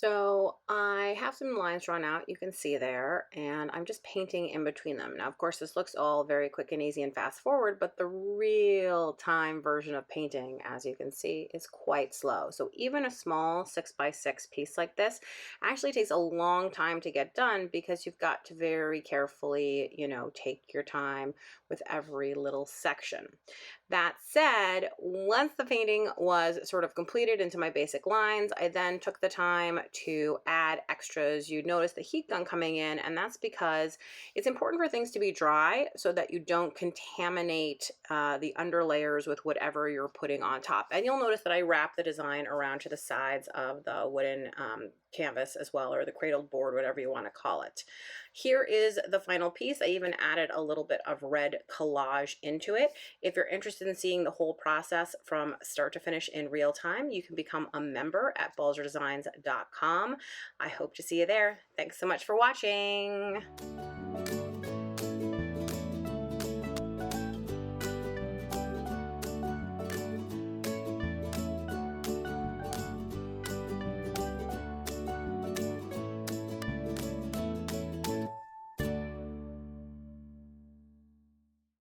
So I have some lines drawn out, you can see there, and I'm just painting in between them. Now, of course, this looks all very quick and easy and fast forward, but the real time version of painting, as you can see, is quite slow. So even a small 6 by 6 piece like this actually takes a long time to get done because you've got to very carefully, take your time with every little section. That said, once the painting was sort of completed into my basic lines, I then took the time to add extras. You'd notice the heat gun coming in, and that's because it's important for things to be dry so that you don't contaminate the underlayers with whatever you're putting on top. And you'll notice that I wrap the design around to the sides of the wooden canvas as well, or the cradled board, whatever you want to call it. Here is the final piece. I even added a little bit of red collage into it. If you're interested in seeing the whole process from start to finish in real time, you can become a member at balzerdesigns.com. I hope to see you there. Thanks so much for watching.